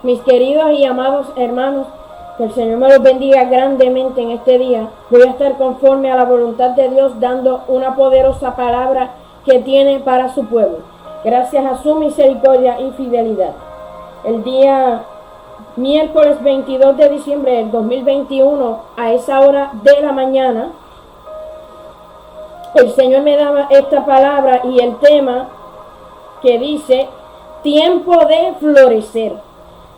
Mis queridos y amados hermanos, que el Señor me los bendiga grandemente en este día. Voy a estar conforme a la voluntad de Dios, dando una poderosa palabra que tiene para su pueblo, gracias a su misericordia y fidelidad. El día miércoles 22 de diciembre del 2021, a esa hora de la mañana, el Señor me daba esta palabra y el tema que dice: tiempo de florecer.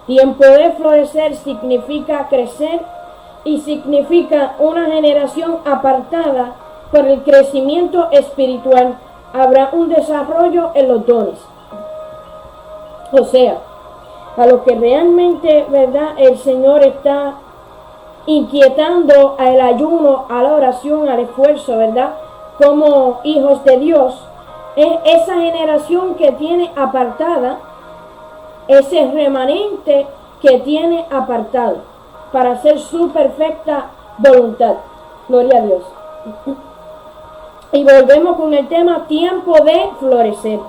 Tiempo de florecer significa crecer y significa una generación apartada por el crecimiento espiritual. Habrá un desarrollo en los dones. O sea, a lo que realmente, ¿verdad?, el Señor está inquietando al ayuno, a la oración, al esfuerzo, ¿verdad?, como hijos de Dios, es esa generación que tiene apartada, ese remanente que tiene apartado para hacer su perfecta voluntad. Gloria a Dios. Y volvemos con el tema tiempo de florecer.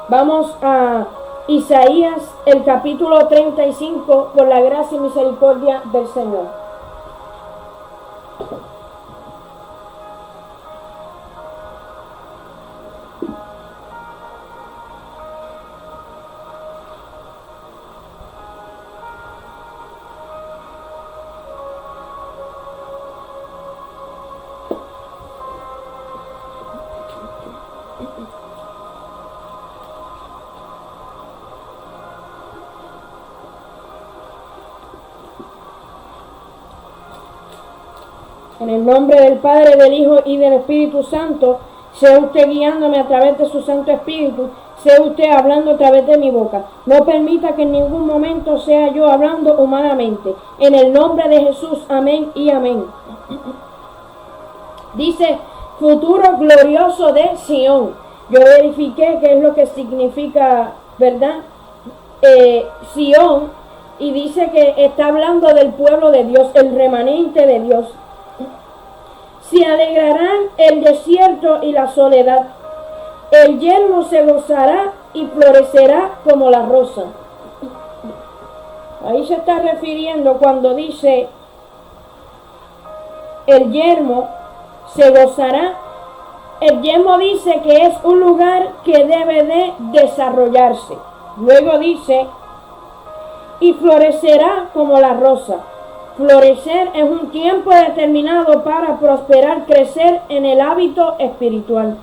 Vamos a Isaías, el capítulo 35, por la gracia y misericordia del Señor. En el nombre del Padre, del Hijo y del Espíritu Santo, sea usted guiándome a través de su Santo Espíritu, sea usted hablando a través de mi boca. No permita que en ningún momento sea yo hablando humanamente. En el nombre de Jesús, amén y amén. Dice, futuro glorioso de Sión. Yo verifiqué qué es lo que significa, ¿verdad?, Sión, y dice que está hablando del pueblo de Dios, el remanente de Dios. Se alegrarán el desierto y la soledad. El yermo se gozará y florecerá como la rosa. Ahí se está refiriendo cuando dice el yermo se gozará. El yermo dice que es un lugar que debe de desarrollarse. Luego dice, y florecerá como la rosa. Florecer es un tiempo determinado para prosperar, crecer en el hábito espiritual.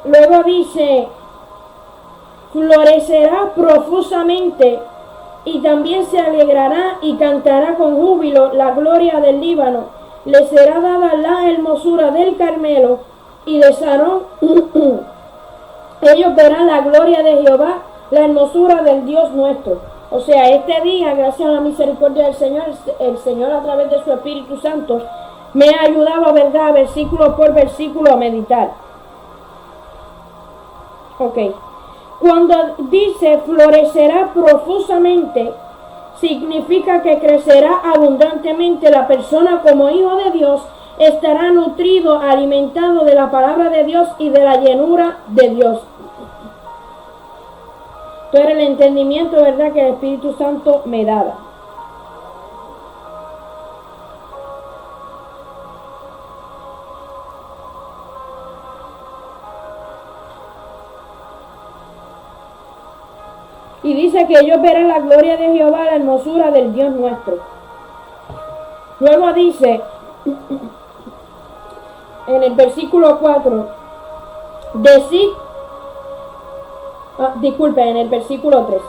Luego dice, florecerá profusamente y también se alegrará y cantará con júbilo la gloria del Líbano. Le será dada la hermosura del Carmelo y de Sarón. Ellos verán la gloria de Jehová, la hermosura del Dios nuestro. O sea, este día, gracias a la misericordia del Señor, el Señor a través de su Espíritu Santo me ha ayudado, ¿verdad?, versículo por versículo a meditar. Ok. Cuando dice florecerá profusamente, significa que crecerá abundantemente. La persona como hijo de Dios estará nutrido, alimentado de la palabra de Dios y de la llenura de Dios. Esto era el entendimiento, ¿verdad?, que el Espíritu Santo me daba. Y dice que ellos verán la gloria de Jehová, la hermosura del Dios nuestro. Luego dice, en el versículo 4, decid, en el versículo 3,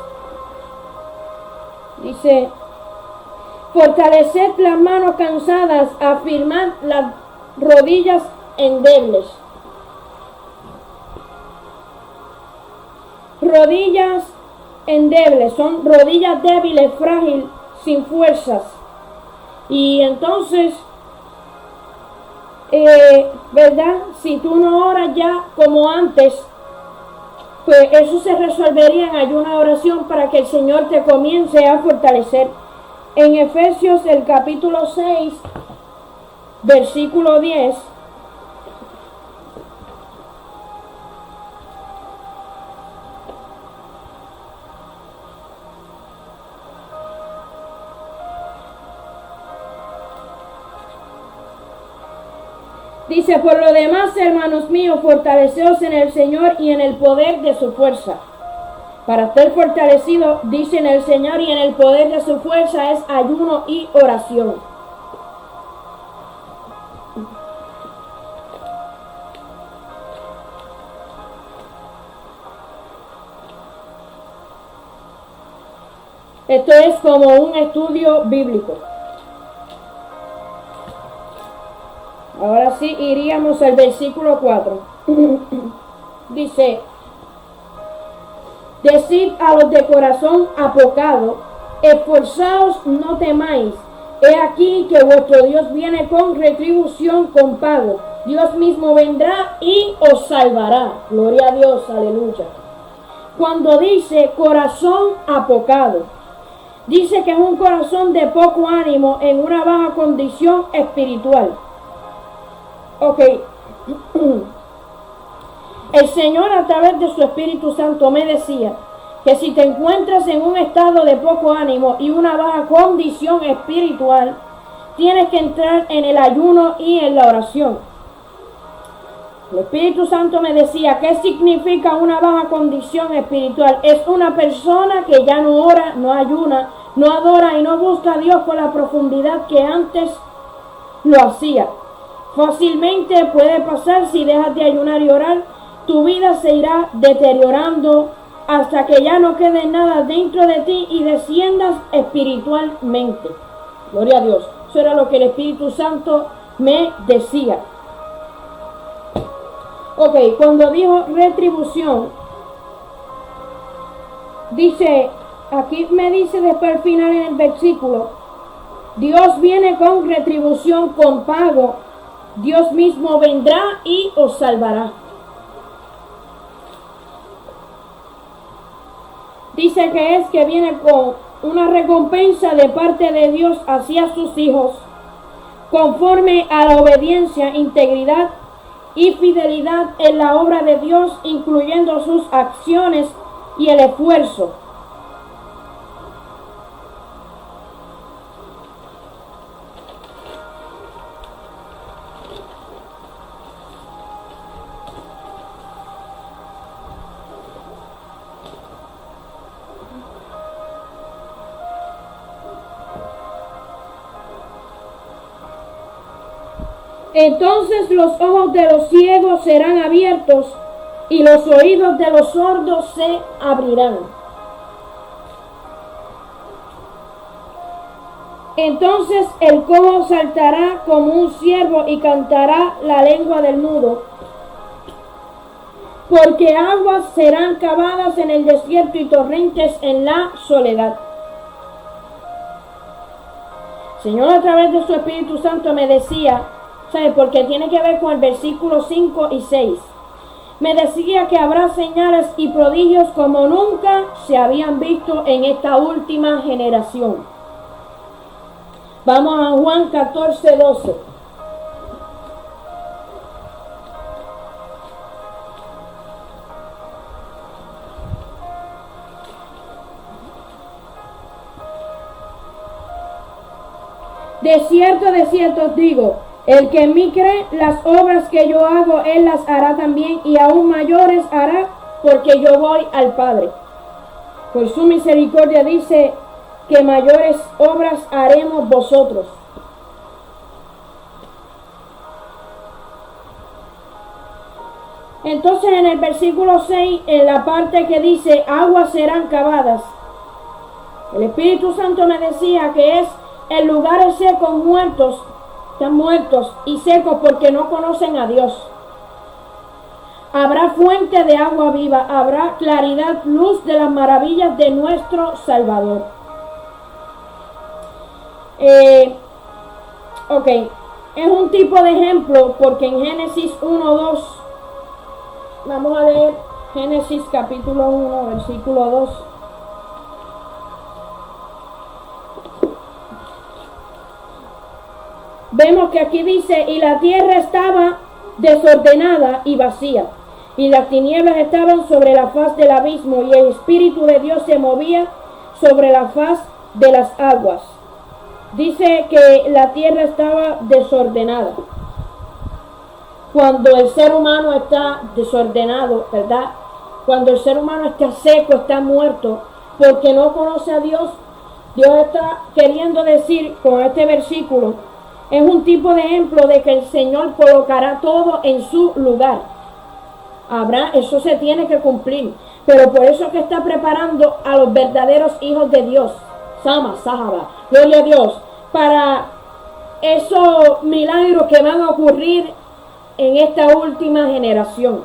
dice, fortaleced las manos cansadas, afirmad las rodillas endebles. Rodillas endebles, son rodillas débiles, frágiles, sin fuerzas. Y entonces, ¿verdad? Si tú no oras ya como antes, pues eso se resolvería en ayuno y oración para que el Señor te comience a fortalecer. En Efesios, el capítulo 6, versículo 10, Dice, por lo demás, hermanos míos, fortaleceos en el Señor y en el poder de su fuerza. Para ser fortalecido, dice, en el Señor y en el poder de su fuerza, es ayuno y oración. Esto es como un estudio bíblico. Ahora sí iríamos al versículo 4. Dice, decid a los de corazón apocado, esforzaos, no temáis. He aquí que vuestro Dios viene con retribución, con pago. Dios mismo vendrá y os salvará. Gloria a Dios, aleluya. Cuando dice corazón apocado, dice que es un corazón de poco ánimo en una baja condición espiritual. Ok. El Señor a través de su Espíritu Santo me decía que si te encuentras en un estado de poco ánimo y una baja condición espiritual, tienes que entrar en el ayuno y en la oración. El Espíritu Santo me decía, ¿qué significa una baja condición espiritual? Es una persona que ya no ora, no ayuna, no adora y no busca a Dios con la profundidad que antes lo hacía. Fácilmente puede pasar si dejas de ayunar y orar, tu vida se irá deteriorando hasta que ya no quede nada dentro de ti y desciendas espiritualmente. Gloria a Dios. Eso era lo que el Espíritu Santo me decía. Ok, cuando dijo retribución, dice, aquí me dice después al final en el versículo, Dios viene con retribución, con pago. Dios mismo vendrá y os salvará. Dice que viene con una recompensa de parte de Dios hacia sus hijos, conforme a la obediencia, integridad y fidelidad en la obra de Dios, incluyendo sus acciones y el esfuerzo. Entonces los ojos de los ciegos serán abiertos y los oídos de los sordos se abrirán. Entonces el cojo saltará como un ciervo y cantará la lengua del mudo. Porque aguas serán cavadas en el desierto y torrentes en la soledad. Señor, a través de su Espíritu Santo me decía, ¿sabe? Porque tiene que ver con el versículo 5 y 6. Me decía que habrá señales y prodigios como nunca se habían visto en esta última generación. Vamos a Juan 14, 12. De cierto os digo, el que en mí cree, las obras que yo hago, él las hará también, y aún mayores hará, porque yo voy al Padre. Por su misericordia dice que mayores obras haremos vosotros. Entonces en el versículo 6, en la parte que dice, aguas serán cavadas, el Espíritu Santo me decía que es en lugares secos muertos, están muertos y secos porque no conocen a Dios. Habrá fuente de agua viva, habrá claridad, luz de las maravillas de nuestro Salvador. Ok, es un tipo de ejemplo porque en Génesis 1:2, vamos a leer Génesis capítulo 1, versículo 2. Vemos que aquí dice, y la tierra estaba desordenada y vacía, y las tinieblas estaban sobre la faz del abismo, y el Espíritu de Dios se movía sobre la faz de las aguas. Dice que la tierra estaba desordenada. cuando el ser humano está desordenado, ¿verdad? Cuando el ser humano está seco, está muerto, porque no conoce a Dios. Dios está queriendo decir con este versículo, es un tipo de ejemplo de que el Señor colocará todo en su lugar. Eso se tiene que cumplir, pero por eso que está preparando a los verdaderos hijos de Dios, Sama, Sahaba, gloria a Dios, para esos milagros que van a ocurrir en esta última generación.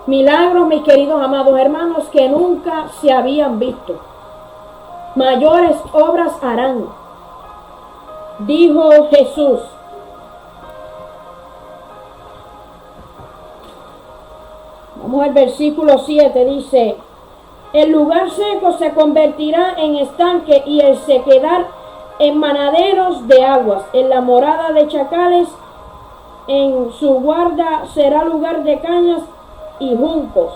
Milagros, mis queridos amados hermanos, que nunca se habían visto. Mayores obras harán, dijo Jesús. Vamos al versículo 7, dice, el lugar seco se convertirá en estanque y el sequedal en manaderos de aguas. En la morada de chacales, en su guarda será lugar de cañas y juncos.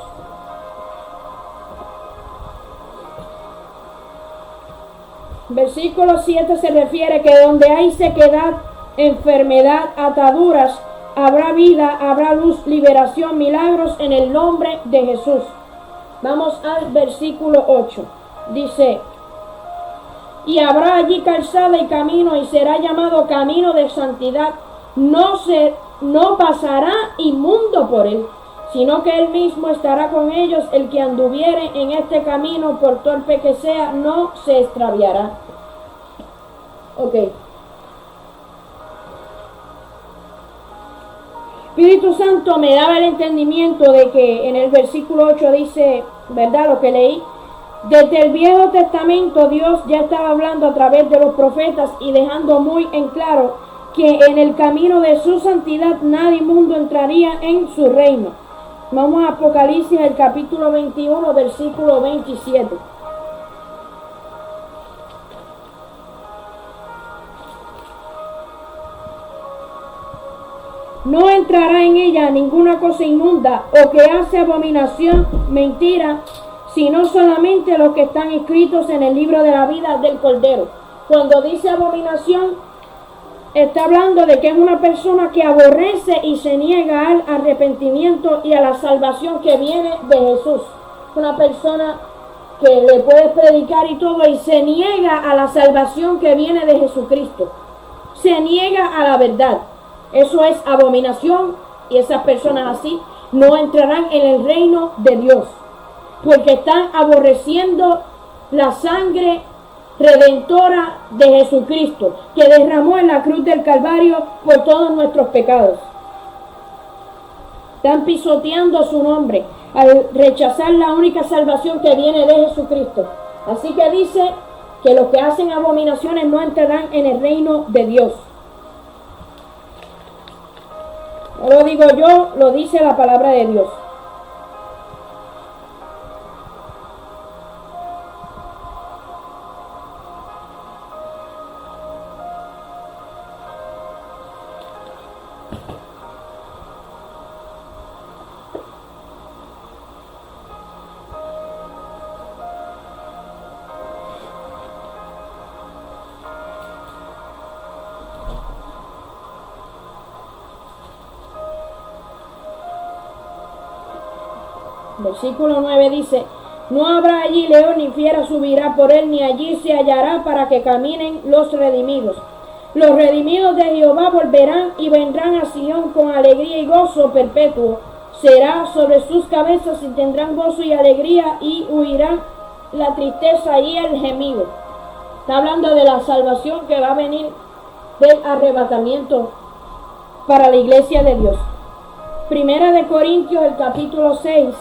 Versículo 7 se refiere que donde hay sequedad, enfermedad, ataduras, habrá vida, habrá luz, liberación, milagros en el nombre de Jesús. Vamos al versículo 8. Dice, y habrá allí calzada y camino y será llamado camino de santidad. No pasará inmundo por él, sino que él mismo estará con ellos. El que anduviere en este camino, por torpe que sea, no se extraviará. Ok. Espíritu Santo me daba el entendimiento de que en el versículo 8 dice, ¿verdad? Lo que leí. Desde el Viejo Testamento Dios ya estaba hablando a través de los profetas y dejando muy en claro que en el camino de su santidad nadie inmundo entraría en su reino. Vamos a Apocalipsis, el capítulo 21, versículo 27. No entrará en ella ninguna cosa inmunda o que hace abominación, mentira, sino solamente los que están inscritos en el libro de la vida del Cordero. Cuando dice abominación, está hablando de que es una persona que aborrece y se niega al arrepentimiento y a la salvación que viene de Jesús. Una persona que le puedes predicar y todo y se niega a la salvación que viene de Jesucristo. Se niega a la verdad. Eso es abominación y esas personas así no entrarán en el reino de Dios, porque están aborreciendo la sangre redentora de Jesucristo, que derramó en la cruz del Calvario por todos nuestros pecados. Están pisoteando su nombre al rechazar la única salvación que viene de Jesucristo. Así que dice que los que hacen abominaciones no entrarán en el reino de Dios. No lo digo yo, lo dice la palabra de Dios. Versículo 9 dice, no habrá allí león ni fiera subirá por él, ni allí se hallará para que caminen los redimidos. Los redimidos de Jehová volverán y vendrán a Sion con alegría y gozo perpetuo. Será sobre sus cabezas y tendrán gozo y alegría y huirán la tristeza y el gemido. Está hablando de la salvación que va a venir del arrebatamiento para la iglesia de Dios. Primera de Corintios, el capítulo 6.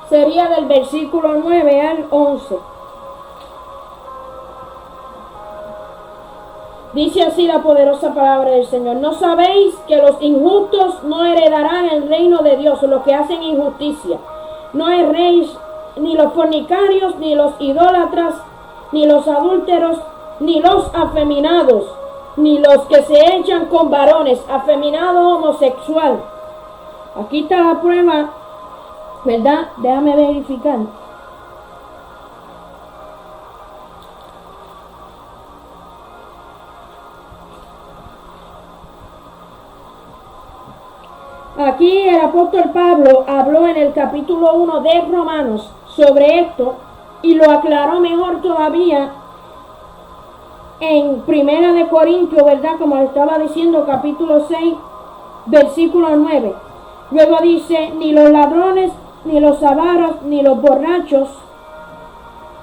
Sería del versículo 9 al 11. Dice así la poderosa palabra del Señor. ¿No sabéis que los injustos no heredarán el reino de Dios? Los que hacen injusticia. No erréis, ni los fornicarios, ni los idólatras, ni los adúlteros, ni los afeminados, ni los que se echan con varones, afeminado homosexual. Aquí está la prueba, ¿verdad? Déjame verificar. Aquí el apóstol Pablo habló en el capítulo 1 de Romanos sobre esto y lo aclaró mejor todavía en Primera de Corintios, ¿verdad? Como le estaba diciendo, capítulo 6, versículo 9. Luego dice, ni los ladrones, ni los avaros, ni los borrachos,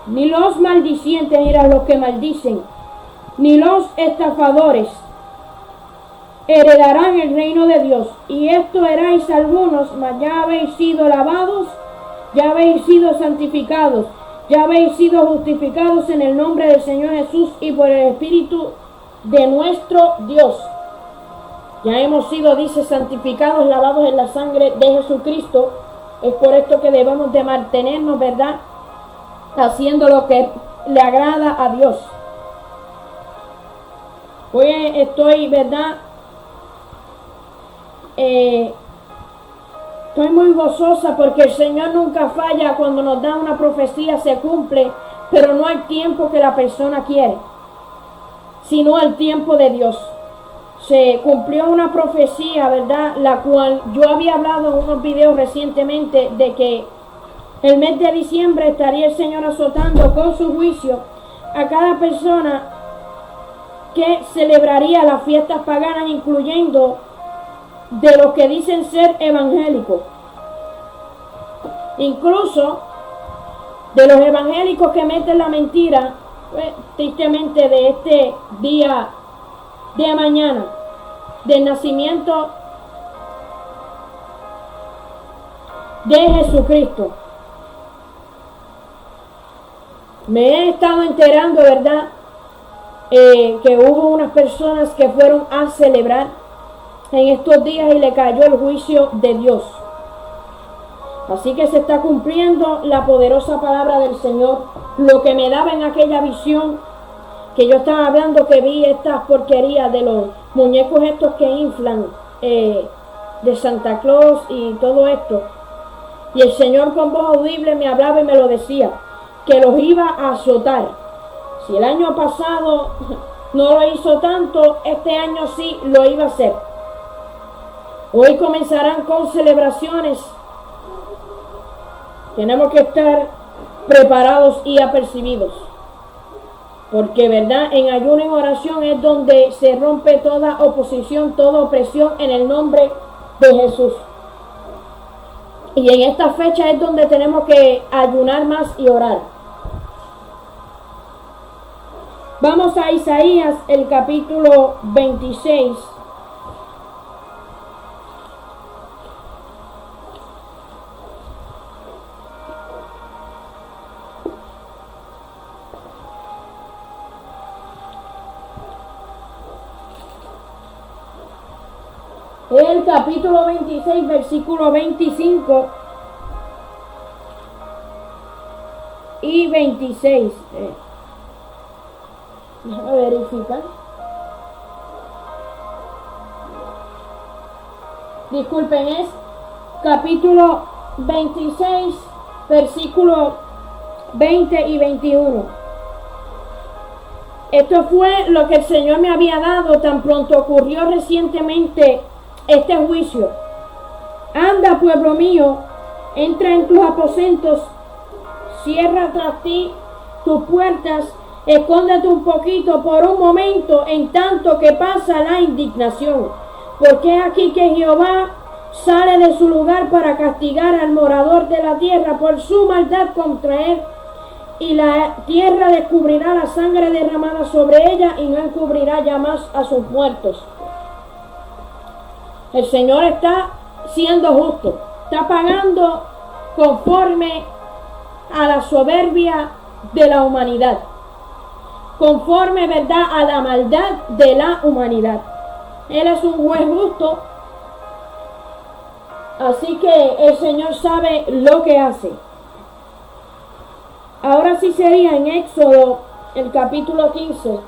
ni los maldicientes, mira los que maldicen, ni los estafadores heredarán el reino de Dios. Y esto erais algunos, mas ya habéis sido lavados, ya habéis sido santificados, ya habéis sido justificados en el nombre del Señor Jesús y por el Espíritu de nuestro Dios. Ya hemos sido, dice, santificados, lavados en la sangre de Jesucristo. Es por esto que debemos de mantenernos, ¿verdad?, haciendo lo que le agrada a Dios. Hoy estoy, ¿verdad?, estoy muy gozosa porque el Señor nunca falla. Cuando nos da una profecía se cumple, pero no al tiempo que la persona quiere, sino al tiempo de Dios. Se cumplió una profecía, ¿verdad?, la cual yo había hablado en unos videos recientemente, de que el mes de diciembre estaría el Señor azotando con su juicio a cada persona que celebraría las fiestas paganas, incluyendo de los que dicen ser evangélicos, incluso de los evangélicos que meten la mentira, tristemente, de este día de mañana, del nacimiento de Jesucristo. Me he estado enterando, ¿verdad?, que hubo unas personas que fueron a celebrar en estos días y le cayó el juicio de Dios. Así que se está cumpliendo la poderosa palabra del Señor. Lo que me daba en aquella visión que yo estaba hablando, que vi estas porquerías de los muñecos estos que inflan, de Santa Claus y todo esto. Y el Señor con voz audible me hablaba y me lo decía, que los iba a azotar. Si el año pasado no lo hizo tanto, este año sí lo iba a hacer. Hoy comenzarán con celebraciones. Tenemos que estar preparados y apercibidos, porque, ¿verdad?, en ayuno y en oración es donde se rompe toda oposición, toda opresión en el nombre de Jesús. Y en esta fecha es donde tenemos que ayunar más y orar. Vamos a Isaías, el capítulo 26. El capítulo 26, versículo 25 y 26. Déjame verificar. Disculpen, es capítulo 26, versículo 20 y 21. Esto fue lo que el Señor me había dado tan pronto ocurrió recientemente este juicio. Anda, pueblo mío, entra en tus aposentos, cierra tras ti tus puertas, escóndete un poquito por un momento en tanto que pasa la indignación. Porque aquí que Jehová sale de su lugar para castigar al morador de la tierra por su maldad contra él, y la tierra descubrirá la sangre derramada sobre ella y no encubrirá ya más a sus muertos. El Señor está siendo justo, está pagando conforme a la soberbia de la humanidad, conforme, ¿verdad?, a la maldad de la humanidad. Él es un juez justo, así que el Señor sabe lo que hace. Ahora sí sería en Éxodo, el capítulo 15.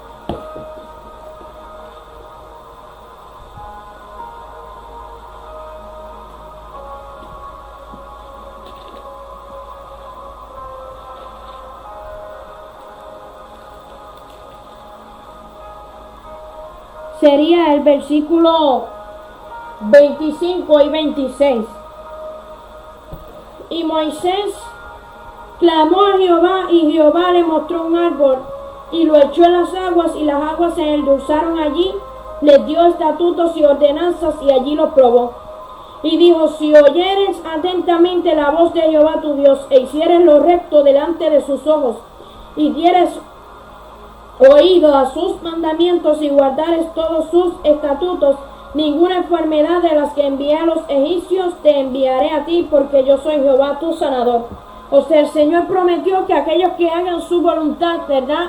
sería el versículo 25 y 26. Y Moisés clamó a Jehová, y Jehová le mostró un árbol, y lo echó en las aguas, y las aguas se endulzaron allí. Les dio estatutos y ordenanzas, y allí los probó. Y dijo: si oyeres atentamente la voz de Jehová tu Dios, e hicieres lo recto delante de sus ojos, y dieres oído a sus mandamientos, y guardares todos sus estatutos, ninguna enfermedad de las que envié a los egipcios te enviaré a ti, porque yo soy Jehová tu sanador. O sea, el Señor prometió que aquellos que hagan su voluntad, ¿verdad?,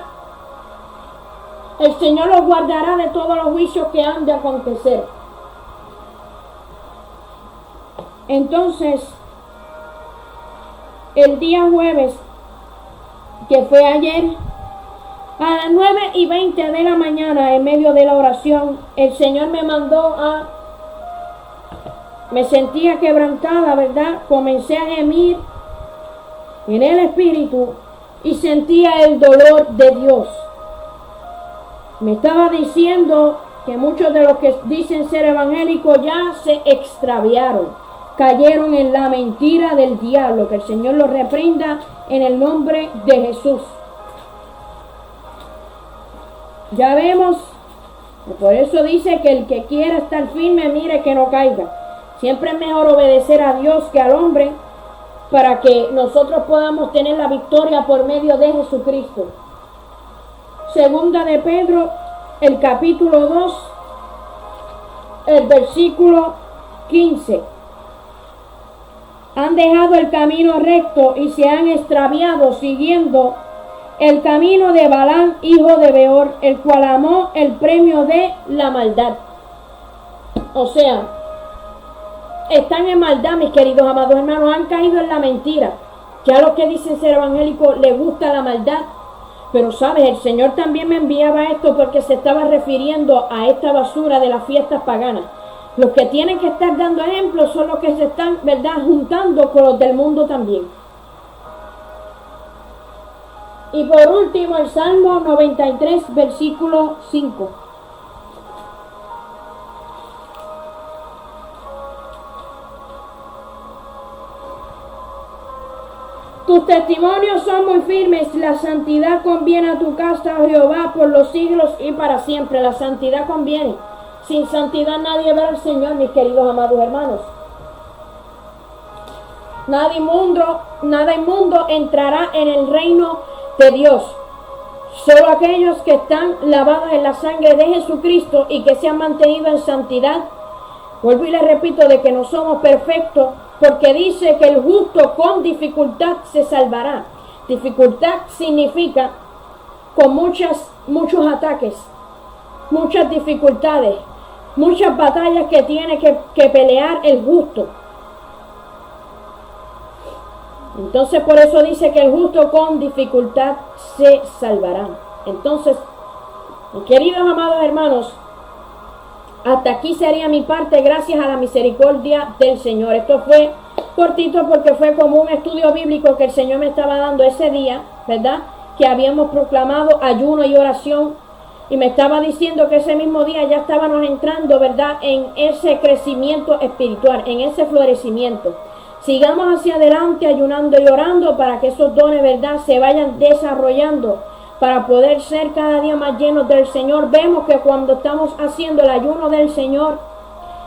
el Señor los guardará de todos los juicios que han de acontecer. Entonces, el día jueves, que fue ayer, a las 9:20 de la mañana, en medio de la oración, el Señor me mandó me sentía quebrantada, ¿verdad? Comencé a gemir en el Espíritu y sentía el dolor de Dios. Me estaba diciendo que muchos de los que dicen ser evangélicos ya se extraviaron, cayeron en la mentira del diablo. Que el Señor los reprenda en el nombre de Jesús. Ya vemos, por eso dice que el que quiera estar firme, mire que no caiga. Siempre es mejor obedecer a Dios que al hombre, para que nosotros podamos tener la victoria por medio de Jesucristo. Segunda de Pedro, el capítulo 2, el versículo 15. Han dejado el camino recto y se han extraviado siguiendo el camino de Balaam, hijo de Beor, el cual amó el premio de la maldad. O sea, están en maldad, mis queridos amados hermanos, han caído en la mentira. Ya los que dicen ser evangélicos les gusta la maldad. Pero sabes, el Señor también me enviaba esto porque se estaba refiriendo a esta basura de las fiestas paganas. Los que tienen que estar dando ejemplos son los que se están, ¿verdad?, juntando con los del mundo también. Y por último, el Salmo 93, versículo 5. Tus testimonios son muy firmes, la santidad conviene a tu casa, oh Jehová, por los siglos y para siempre. La santidad conviene. Sin santidad nadie verá al Señor, mis queridos amados hermanos. Nada inmundo entrará en el reino de Dios. Solo aquellos que están lavados en la sangre de Jesucristo y que se han mantenido en santidad. Vuelvo y les repito de que no somos perfectos, porque dice que el justo con dificultad se salvará. Dificultad significa con muchos ataques, muchas dificultades, muchas batallas que tiene que pelear el justo. Entonces por eso dice que el justo con dificultad se salvará. Entonces, mis queridos amados hermanos, hasta aquí sería mi parte, gracias a la misericordia del Señor. Esto fue cortito porque fue como un estudio bíblico que el Señor me estaba dando ese día, ¿verdad?, que habíamos proclamado ayuno y oración, y me estaba diciendo que ese mismo día ya estábamos entrando, ¿verdad?, en ese crecimiento espiritual, en ese florecimiento. Sigamos hacia adelante ayunando y orando para que esos dones, ¿verdad?, se vayan desarrollando, para poder ser cada día más llenos del Señor. Vemos que cuando estamos haciendo el ayuno del Señor,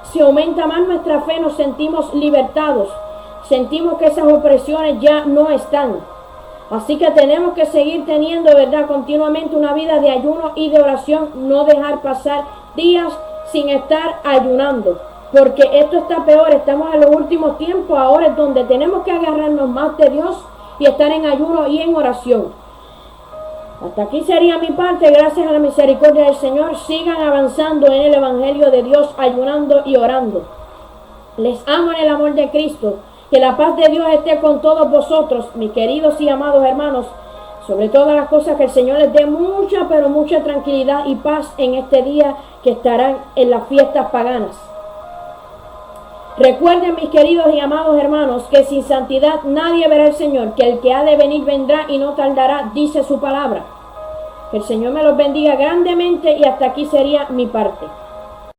se aumenta más nuestra fe, nos sentimos libertados, sentimos que esas opresiones ya no están. Así que tenemos que seguir teniendo, ¿verdad?, continuamente una vida de ayuno y de oración, no dejar pasar días sin estar ayunando, porque esto está peor, estamos en los últimos tiempos, ahora es donde tenemos que agarrarnos más de Dios y estar en ayuno y en oración. Hasta aquí sería mi parte, gracias a la misericordia del Señor. Sigan avanzando en el Evangelio de Dios, ayunando y orando. Les amo en el amor de Cristo. Que la paz de Dios esté con todos vosotros, mis queridos y amados hermanos. Sobre todas las cosas, que el Señor les dé mucha, pero mucha tranquilidad y paz en este día que estarán en las fiestas paganas. Recuerden, mis queridos y amados hermanos, que sin santidad nadie verá al Señor, que el que ha de venir vendrá y no tardará, dice su palabra. Que el Señor me los bendiga grandemente y hasta aquí sería mi parte.